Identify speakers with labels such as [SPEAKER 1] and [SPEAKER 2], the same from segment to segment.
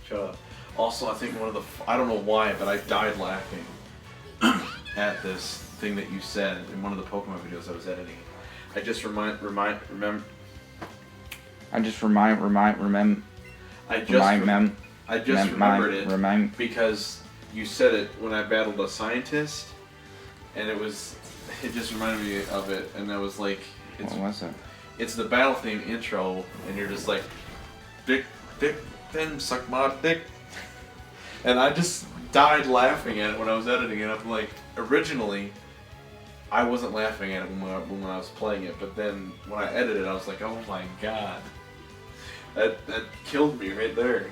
[SPEAKER 1] Shut up. Also, I think one of the I don't know why, but I died laughing at this thing that you said in one of the Pokemon videos I was editing. I just remember.
[SPEAKER 2] I just remembered it
[SPEAKER 1] because you said it when I battled a scientist, and it just reminded me of it, and I was like,
[SPEAKER 2] what was it?
[SPEAKER 1] It's the battle theme intro, and you're just like, dick, then suck my dick, and I just died laughing at it when I was editing it. I'm like, originally, I wasn't laughing at it when I was playing it, but then when I edited it, I was like, oh my god. That killed me right there.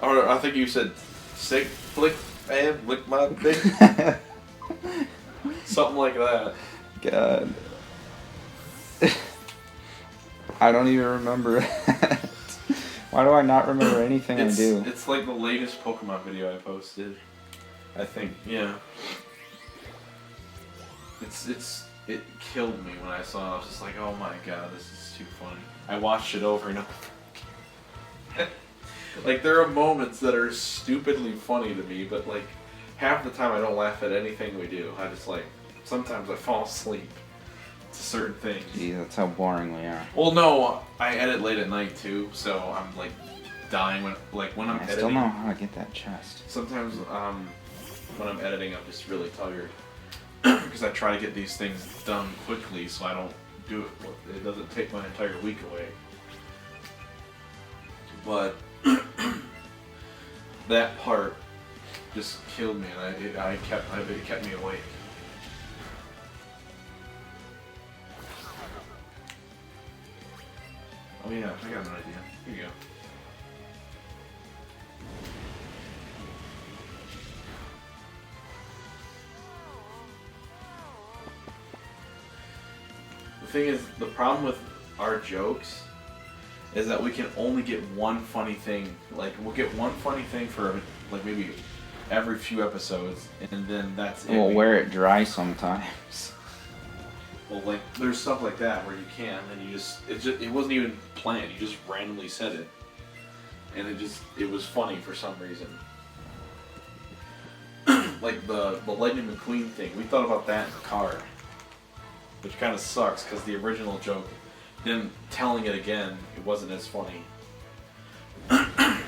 [SPEAKER 1] Or I think you said, sick, flick, and lick my dick. Something like that.
[SPEAKER 2] God. I don't even remember it. Why do I not remember anything I do?
[SPEAKER 1] It's like the latest Pokemon video I posted. I think, yeah. It killed me when I saw it. I was just like, oh my god, this is too funny. I watched it over and over. Like, there are moments that are stupidly funny to me, but like, half the time I don't laugh at anything we do. I just like, sometimes I fall asleep to certain things.
[SPEAKER 2] Gee, that's how boring we are.
[SPEAKER 1] Well, no, I edit late at night too, so I'm like dying when I'm editing.
[SPEAKER 2] I still know how to get that chest.
[SPEAKER 1] Sometimes when I'm editing, I'm just really tired because I try to get these things done quickly, so I don't do it. It doesn't take my entire week away. But that part just killed me, and it kept me awake. Oh yeah, I got an idea. Here you go. The thing is, the problem with our jokes is that we can only get one funny thing. Like, we'll get one funny thing for like maybe every few episodes, and then that's it.
[SPEAKER 2] We'll wear it dry sometimes.
[SPEAKER 1] Well, like, there's stuff like that where you can, and it wasn't even planned. You just randomly said it, and it was funny for some reason. Like the Lightning McQueen thing, we thought about that in the car, which kind of sucks because the original joke, then telling it again, it wasn't as funny.
[SPEAKER 2] Jeez,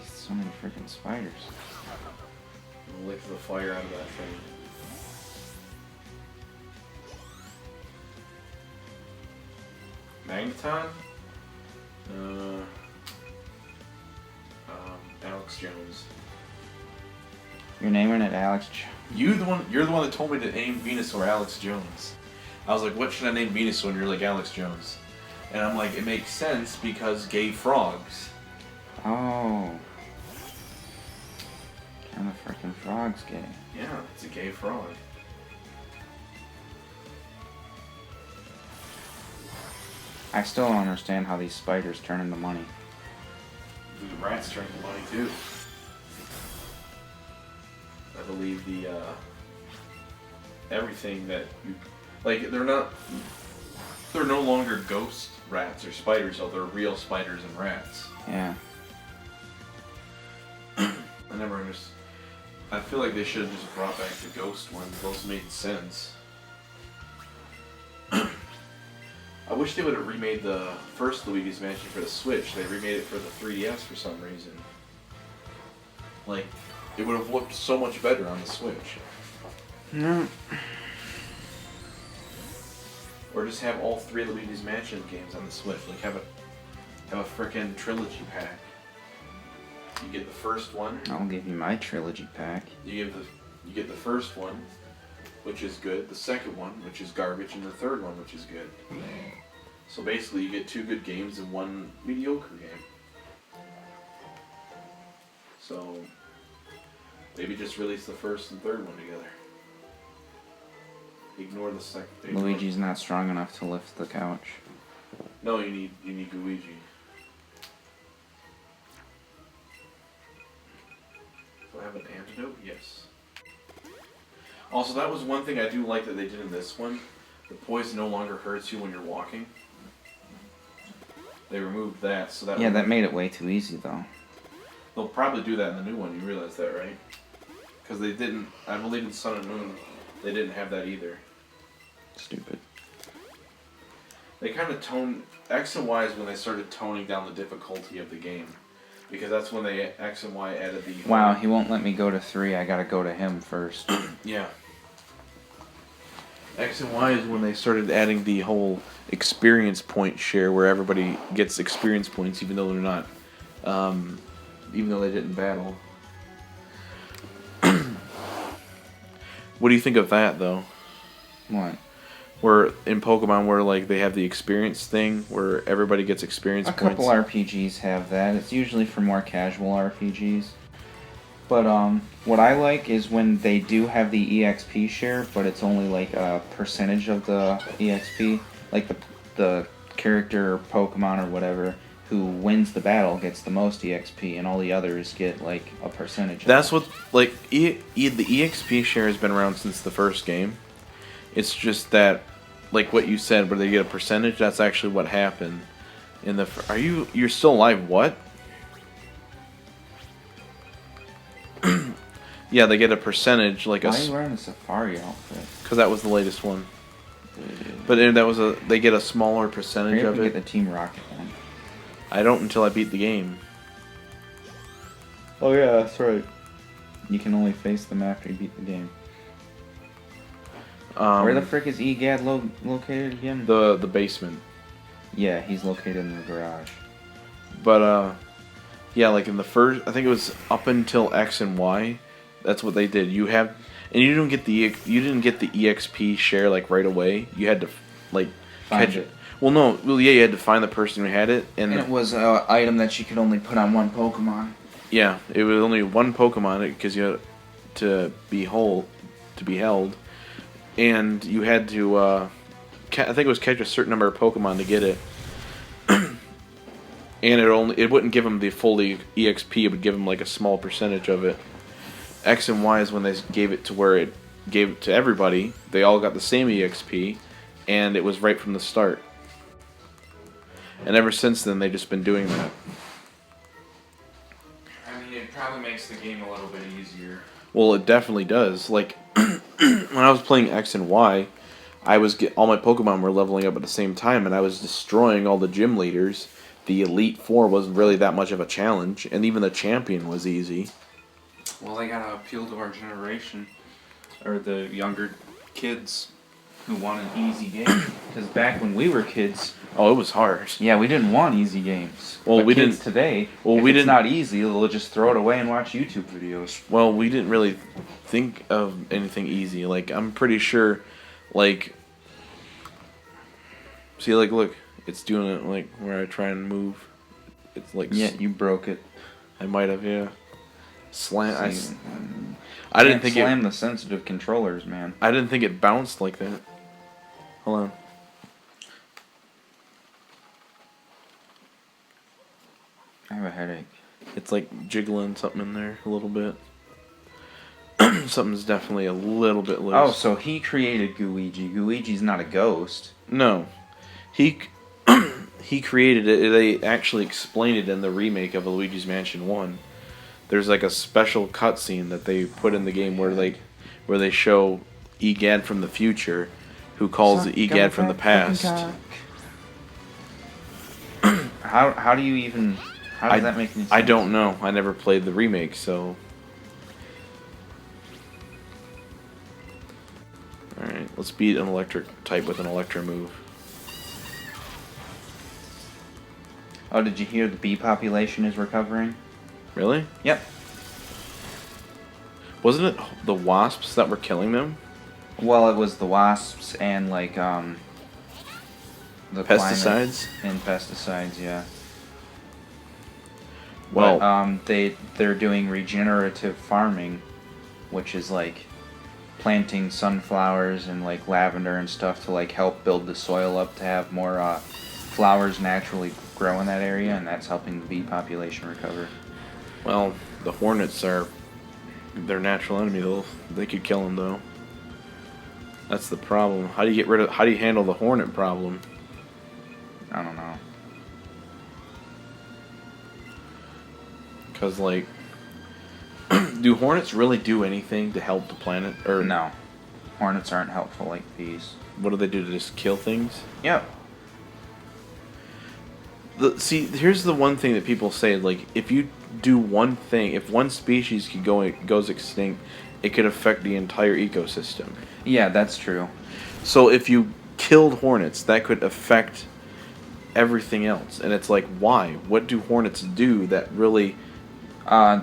[SPEAKER 2] so many freaking spiders.
[SPEAKER 1] Lick the fire out of that thing. Magneton? Alex Jones.
[SPEAKER 2] You're naming it Alex
[SPEAKER 1] You're the one that told me to name Venusaur Alex Jones. I was like, what should I name Venusaur? And you're like, Alex Jones. And I'm like, it makes sense because gay frogs.
[SPEAKER 2] Oh. Kind of freaking frog's gay.
[SPEAKER 1] Yeah, it's a gay frog.
[SPEAKER 2] I still don't understand how these spiders turn into money.
[SPEAKER 1] The rats turn into money too. I believe everything that you like, they're no longer ghost rats or spiders, though they're real spiders and rats.
[SPEAKER 2] Yeah.
[SPEAKER 1] I never understood. I feel like they should have just brought back the ghost ones. Those made sense. I wish they would have remade the first Luigi's Mansion for the Switch. They remade it for the 3DS for some reason. Like, it would have looked so much better on the Switch.
[SPEAKER 2] No.
[SPEAKER 1] Or just have all 3 Luigi's Mansion games on the Switch. Like, have a frickin' trilogy pack. You get the first one.
[SPEAKER 2] I'll give you my trilogy pack.
[SPEAKER 1] You get the first one, which is good. The second one, which is garbage, and the third one, which is good. So basically, you get 2 good games and 1 mediocre game. So maybe just release the first and third one together. Ignore the second.
[SPEAKER 2] Luigi's not strong enough to lift the couch.
[SPEAKER 1] No, you need Luigi. Do I have an antidote? Yes. Also, that was one thing I do like that they did in this one. The poison no longer hurts you when you're walking. They removed that, so that.
[SPEAKER 2] Yeah, that made it way too easy though.
[SPEAKER 1] They'll probably do that in the new one. You realize that, right? Because they didn't. I believe in Sun and Moon, they didn't have that either.
[SPEAKER 2] Stupid.
[SPEAKER 1] They kind of toned X and Y is when they started toning down the difficulty of the game, because that's when they X and Y added the.
[SPEAKER 2] Wow, he won't let me go to 3. I gotta go to him first.
[SPEAKER 1] Yeah. X and Y is when they started adding the whole experience point share, where everybody gets experience points, even though they're not, even though they didn't battle. What do you think of that, though?
[SPEAKER 2] What?
[SPEAKER 1] Where in Pokemon, where like they have the experience thing, where everybody gets experience points.
[SPEAKER 2] A couple RPGs have that. It's usually for more casual RPGs. But what I like is when they do have the EXP share, but it's only like a percentage of the EXP. Like the character or Pokemon or whatever who wins the battle gets the most EXP, and all the others get like a percentage.
[SPEAKER 1] That's what like the EXP share has been around since the first game. It's just that, like what you said, where they get a percentage. That's actually what happened in the. You're still alive? What? Yeah, they get a percentage, like
[SPEAKER 2] Why are you wearing a safari outfit?
[SPEAKER 1] Because that was the latest one. But that was they get a smaller percentage of it.
[SPEAKER 2] Get the Team Rocket one.
[SPEAKER 1] I don't until I beat the game.
[SPEAKER 2] Oh yeah, that's right. You can only face them after you beat the game. Where the frick is EGAD located again?
[SPEAKER 1] The basement.
[SPEAKER 2] Yeah, he's located in the garage.
[SPEAKER 1] But yeah, like in the first, I think it was up until X and Y. That's what they did. You didn't get the EXP share like right away. You had to like catch it. Well, no, yeah, you had to find the person who had it, and
[SPEAKER 2] it was an item that you could only put on one Pokemon.
[SPEAKER 1] Yeah, it was only one Pokemon because you had to be held, and you had to. I think it was catch a certain number of Pokemon to get it, and it wouldn't give them the full EXP. It would give them like a small percentage of it. X and Y is when they gave it to where it gave it to everybody. They all got the same EXP, and it was right from the start. And ever since then, they've just been doing that.
[SPEAKER 2] I mean, it probably makes the game a little bit easier.
[SPEAKER 1] Well, it definitely does. Like, when I was playing X and Y, all my Pokemon were leveling up at the same time, and I was destroying all the gym leaders. The Elite Four wasn't really that much of a challenge, and even the champion was easy.
[SPEAKER 2] Well, they gotta appeal to our generation, or the younger kids who want an easy game. Because back when we were kids,
[SPEAKER 1] it was hard.
[SPEAKER 2] Yeah, we didn't want easy games.
[SPEAKER 1] Well,
[SPEAKER 2] but
[SPEAKER 1] we
[SPEAKER 2] kids
[SPEAKER 1] didn't
[SPEAKER 2] today. If it's not easy, they'll just throw it away and watch YouTube videos.
[SPEAKER 1] Well, we didn't really think of anything easy. Like, I'm pretty sure, like, see, like, look, it's doing it like where I try and move. It's like
[SPEAKER 2] you broke it.
[SPEAKER 1] I might have, yeah. Slam.
[SPEAKER 2] I didn't think slam the sensitive controllers, man.
[SPEAKER 1] I didn't think it bounced like that. Hold on.
[SPEAKER 2] I have a headache.
[SPEAKER 1] It's like jiggling something in there a little bit. Something's definitely a little bit loose.
[SPEAKER 2] Oh, so he created Gooigi. Gooigi's not a ghost.
[SPEAKER 1] No. He created it. They actually explained it in the remake of Luigi's Mansion 1. There's like a special cutscene that they put in the game where they show EGAD from the future, who calls the EGAD from the past.
[SPEAKER 2] How do you even? How does that make any sense?
[SPEAKER 1] I don't know. I never played the remake, so. All right, let's beat an electric type with an Electro move.
[SPEAKER 2] Oh, did you hear the bee population is recovering?
[SPEAKER 1] Really?
[SPEAKER 2] Yep.
[SPEAKER 1] Wasn't it the wasps that were killing them?
[SPEAKER 2] Well, it was the wasps and like the
[SPEAKER 1] pesticides
[SPEAKER 2] and pesticides, yeah.
[SPEAKER 1] Well,
[SPEAKER 2] but, they're doing regenerative farming, which is like planting sunflowers and like lavender and stuff to like help build the soil up to have more flowers naturally grow in that area, and that's helping the bee population recover.
[SPEAKER 1] Well, the hornets are their natural enemy. They could kill them though. That's the problem. How do you handle the hornet problem?
[SPEAKER 2] I don't know.
[SPEAKER 1] Because, like, do hornets really do anything to help the planet? Or
[SPEAKER 2] No. Hornets aren't helpful like bees.
[SPEAKER 1] what do they do to just kill things?
[SPEAKER 2] Yep.
[SPEAKER 1] See, here's the one thing that people say, like, if you do one thing, if one species goes extinct, it could affect the entire ecosystem.
[SPEAKER 2] Yeah, that's true.
[SPEAKER 1] So if you killed hornets, that could affect everything else. And it's like, why? What do hornets do that really...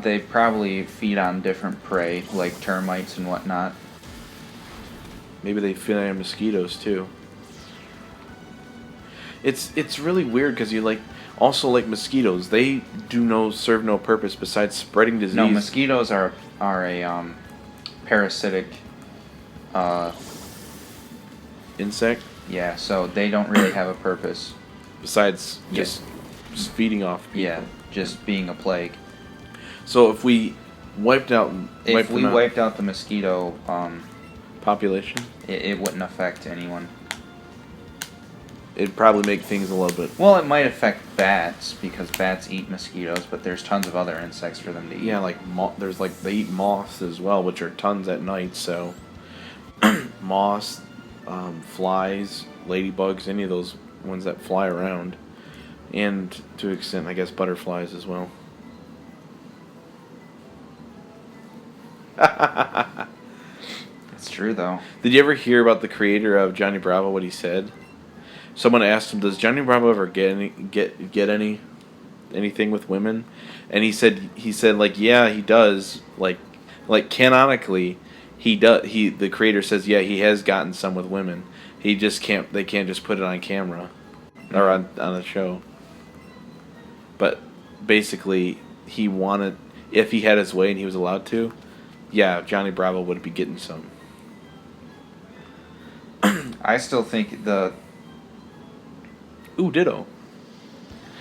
[SPEAKER 2] They probably feed on different prey, like termites and whatnot.
[SPEAKER 1] Maybe they feed on mosquitoes, too. It's really weird, because you, like... Also, like mosquitoes, they serve no purpose besides spreading disease.
[SPEAKER 2] No, mosquitoes are a parasitic.
[SPEAKER 1] Insect?
[SPEAKER 2] Yeah, so they don't really have a purpose.
[SPEAKER 1] Besides just feeding off people.
[SPEAKER 2] Yeah, just being a plague.
[SPEAKER 1] So if we wiped out
[SPEAKER 2] the mosquito
[SPEAKER 1] population,
[SPEAKER 2] it wouldn't affect anyone.
[SPEAKER 1] it'd probably make things a little bit...
[SPEAKER 2] Well, it might affect bats, because bats eat mosquitoes, but there's tons of other insects for them to eat.
[SPEAKER 1] Yeah, like there's like they eat moths as well, which are tons at night. So moths, flies, ladybugs, any of those ones that fly around, and to an extent, I guess butterflies as well.
[SPEAKER 2] It's true though.
[SPEAKER 1] Did you ever hear about the creator of Johnny Bravo? What he said? Someone asked him, "Does Johnny Bravo ever get anything with women?" And he said like, yeah, he does. Like canonically, he does. The creator says, yeah, he has gotten some with women. He just can't. They can't just put it on camera or on a show. But basically, he wanted, if he had his way and he was allowed to, yeah, Johnny Bravo would be getting some.
[SPEAKER 2] I still think
[SPEAKER 1] Ditto.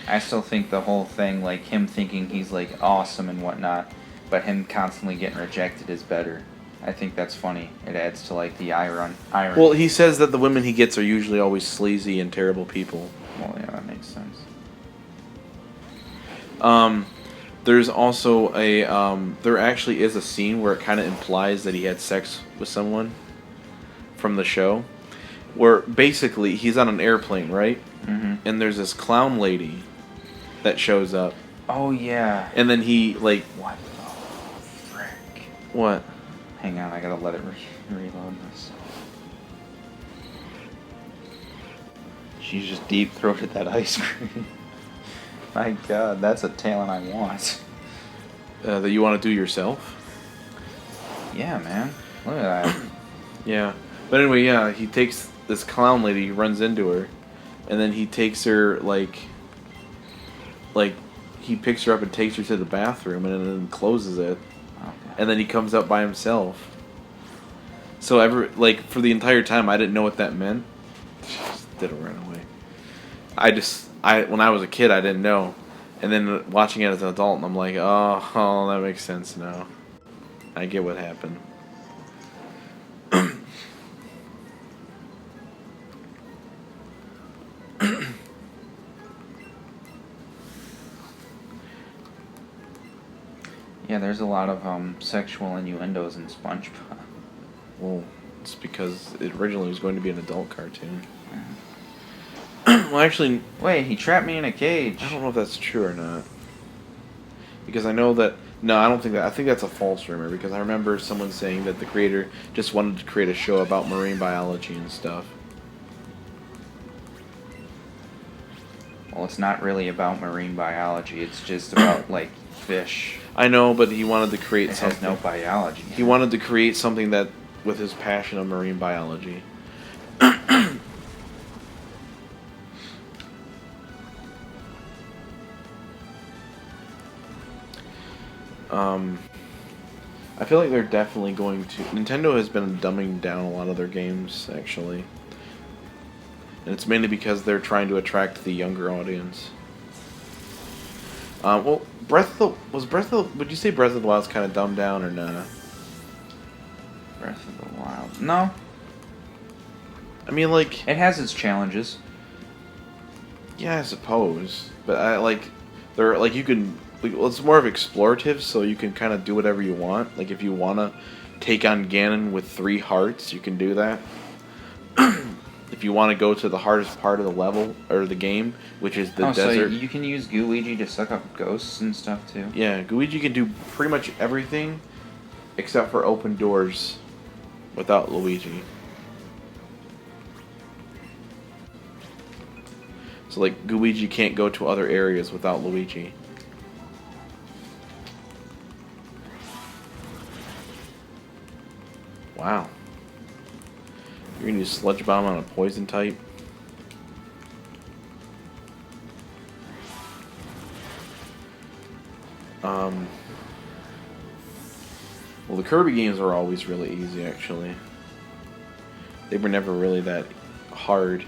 [SPEAKER 2] I still think the whole thing, like him thinking he's like awesome and whatnot, but him constantly getting rejected is better. I think that's funny. It adds to like the irony.
[SPEAKER 1] Well, he says that the women he gets are usually always sleazy and terrible people.
[SPEAKER 2] Well, yeah, that makes sense.
[SPEAKER 1] There's also there actually is a scene where it kind of implies that he had sex with someone from the show, where basically he's on an airplane, right?
[SPEAKER 2] Mm-hmm.
[SPEAKER 1] And there's this clown lady that shows up.
[SPEAKER 2] Oh yeah.
[SPEAKER 1] And then he like...
[SPEAKER 2] What the frick?
[SPEAKER 1] What?
[SPEAKER 2] Hang on, I gotta let it reload this. She just deep throated that ice cream. My God, that's a talent I want.
[SPEAKER 1] That you want to do yourself?
[SPEAKER 2] Yeah, man. Look at that.
[SPEAKER 1] Yeah. But anyway, yeah, he takes this clown lady, he runs into her, and then he takes her, like he picks her up and takes her to the bathroom and then closes it.
[SPEAKER 2] Okay.
[SPEAKER 1] And then he comes up by himself. So for the entire time, I didn't know what that meant. Just did it right away. When I was a kid, I didn't know. And then watching it as an adult, and I'm like, oh, that makes sense now. I get what happened.
[SPEAKER 2] Yeah, there's a lot of sexual innuendos in SpongeBob.
[SPEAKER 1] Well, it's because it originally was going to be an adult cartoon. Well, actually...
[SPEAKER 2] Wait, he trapped me in a cage.
[SPEAKER 1] I don't know if that's true or not. Because I know that... No, I don't think that... I think that's a false rumor, because I remember someone saying that the creator just wanted to create a show about marine biology and stuff.
[SPEAKER 2] Well, it's not really about marine biology. It's just about, like, fish.
[SPEAKER 1] I know, but he wanted to create something...
[SPEAKER 2] It has no biology.
[SPEAKER 1] He wanted to create something that... with his passion of marine biology. I feel like they're definitely going to... Nintendo has been dumbing down a lot of their games, actually. And it's mainly because they're trying to attract the younger audience. Well, would you say Breath of the Wild's kind of dumbed down or not?
[SPEAKER 2] Breath of the Wild. No.
[SPEAKER 1] I mean, like...
[SPEAKER 2] It has its challenges.
[SPEAKER 1] Yeah, I suppose. But they're like, you can like, well, it's more of explorative, so you can kind of do whatever you want. Like if you wanna take on Ganon with 3 hearts, you can do that. If you want to go to the hardest part of the level or the game, which is the desert.
[SPEAKER 2] So you can use Gooigi to suck up ghosts and stuff too.
[SPEAKER 1] Yeah, Luigi can do pretty much everything except for open doors without Luigi. So like Luigi can't go to other areas without Luigi. Wow. You're gonna use Sludge Bomb on a poison type? Well, the Kirby games were always really easy, actually. They were never really that hard.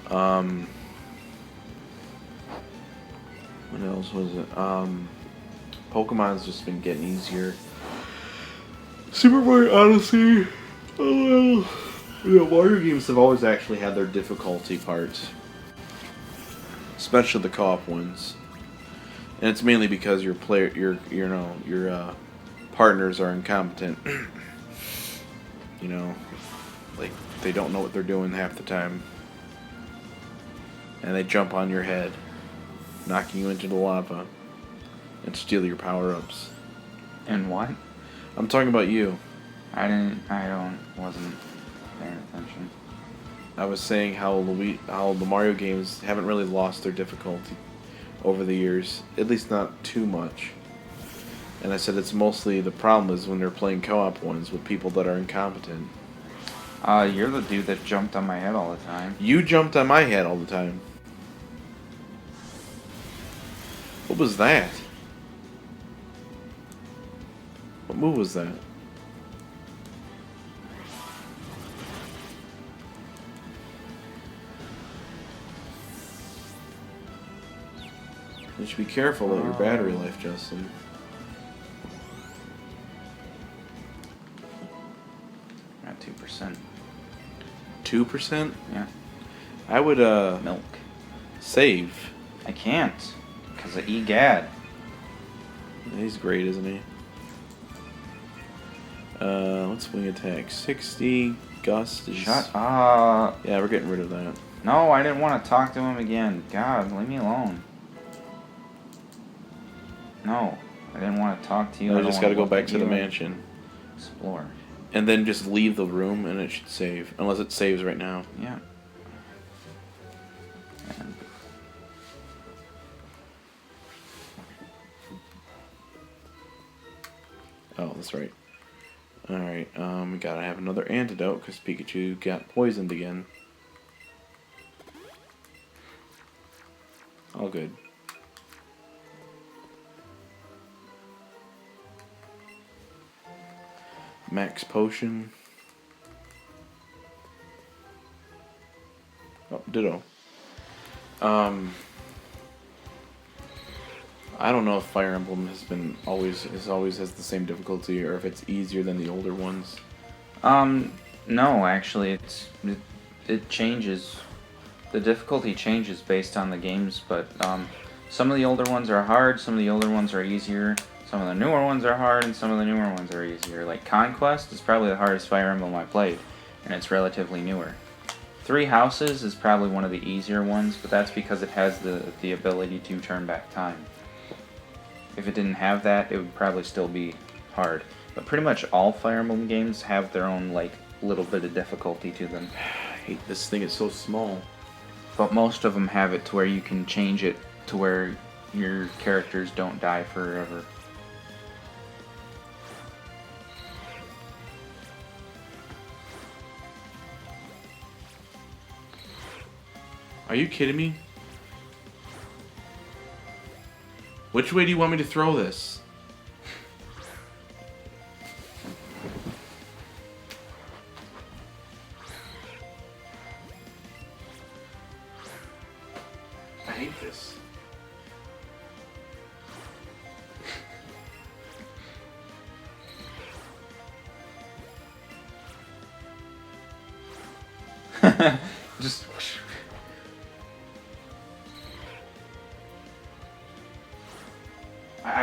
[SPEAKER 1] What else was it? Pokemon's just been getting easier. Super Mario Odyssey. Oh, yeah, Mario games have always actually had their difficulty parts, especially the co-op ones. And it's mainly because your partners are incompetent. You know, like they don't know what they're doing half the time, and they jump on your head, knocking you into the lava, and steal your power-ups.
[SPEAKER 2] And what?
[SPEAKER 1] I'm talking about you.
[SPEAKER 2] Wasn't paying attention.
[SPEAKER 1] I was saying how the Mario games haven't really lost their difficulty over the years, at least not too much. And I said it's mostly the problem is when they're playing co-op ones with people that are incompetent.
[SPEAKER 2] You're the dude that jumped on my head all the time.
[SPEAKER 1] You jumped on my head all the time. What was that? What move was that? You should be careful about your battery life, Justin.
[SPEAKER 2] At 2%.
[SPEAKER 1] 2%?
[SPEAKER 2] Yeah.
[SPEAKER 1] I would,
[SPEAKER 2] Milk.
[SPEAKER 1] save.
[SPEAKER 2] I can't. Because of EGAD.
[SPEAKER 1] He's great, isn't he? What's wing attack? 60. Gust is...
[SPEAKER 2] Shut up.
[SPEAKER 1] Yeah, we're getting rid of that.
[SPEAKER 2] No, I didn't want to talk to him again. God, leave me alone. No, I didn't want to talk to you.
[SPEAKER 1] No,
[SPEAKER 2] I
[SPEAKER 1] you
[SPEAKER 2] don't
[SPEAKER 1] just
[SPEAKER 2] wanna
[SPEAKER 1] gotta go
[SPEAKER 2] look
[SPEAKER 1] back
[SPEAKER 2] at
[SPEAKER 1] to the
[SPEAKER 2] you and
[SPEAKER 1] mansion.
[SPEAKER 2] Explore.
[SPEAKER 1] And then just leave the room and it should save. Unless it saves right now.
[SPEAKER 2] Yeah. And
[SPEAKER 1] Oh, that's right. Alright, we gotta have another antidote because Pikachu got poisoned again. All good. Max potion. Oh, Ditto. I don't know if Fire Emblem has always has the same difficulty or if it's easier than the older ones.
[SPEAKER 2] no, actually, it changes. The difficulty changes based on the games, but some of the older ones are hard, some of the older ones are easier, some of the newer ones are hard, and some of the newer ones are easier. Like Conquest is probably the hardest Fire Emblem I played, and it's relatively newer. Three Houses is probably one of the easier ones, but that's because it has the ability to turn back time. If it didn't have that, it would probably still be hard. But pretty much all Fire Emblem games have their own, like, little bit of difficulty to them.
[SPEAKER 1] I hate this thing, it's so small.
[SPEAKER 2] But most of them have it to where you can change it to where your characters don't die forever.
[SPEAKER 1] Are you kidding me? Which way do you want me to throw this? I hate this.
[SPEAKER 2] Just...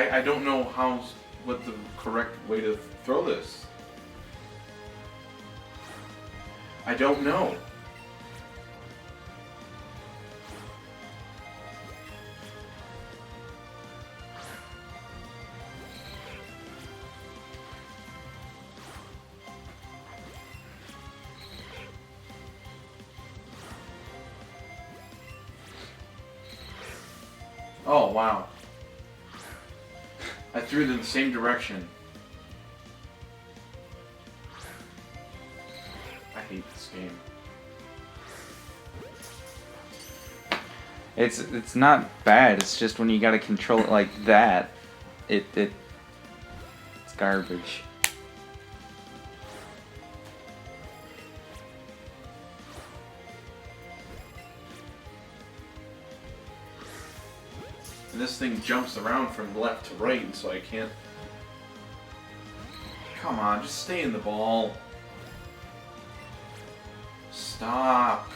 [SPEAKER 1] I don't know what the correct way to throw this. I don't know. Oh, wow. I threw it in the same direction. I hate this game.
[SPEAKER 2] It's not bad. It's just when you gotta control it like that, it's garbage.
[SPEAKER 1] And this thing jumps around from left to right, and so I can't... Come on, just stay in the ball. Stop.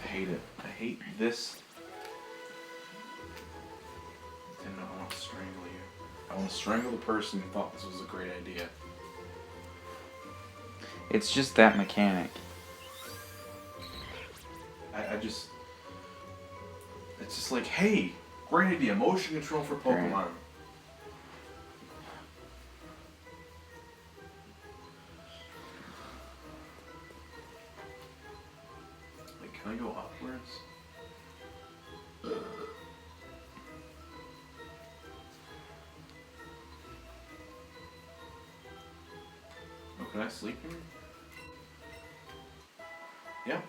[SPEAKER 1] I hate it. I hate this. And I want to strangle you. I want to strangle the person who thought this was a great idea.
[SPEAKER 2] It's just that mechanic.
[SPEAKER 1] I just... It's just like, hey, great idea. Motion control for Pokemon.
[SPEAKER 2] Right.
[SPEAKER 1] Like, can I go upwards? Oh, can I sleep here? Yeah.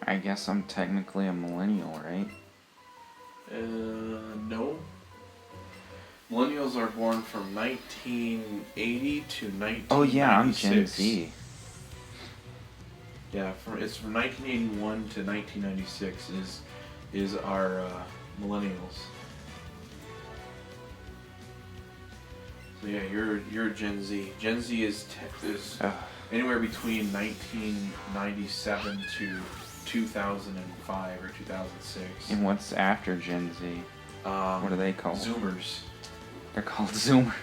[SPEAKER 2] I guess I'm technically a millennial, right?
[SPEAKER 1] No. Millennials are born from 1980 to 1996.
[SPEAKER 2] Oh yeah, I'm Gen Z.
[SPEAKER 1] Yeah, it's from 1981 to 1996 is our millennials. So yeah, you're Gen Z. Gen Z is anywhere between 1997 to 2005 or 2006.
[SPEAKER 2] And what's after Gen Z? What are they called?
[SPEAKER 1] Zoomers.
[SPEAKER 2] They're called Zoomers.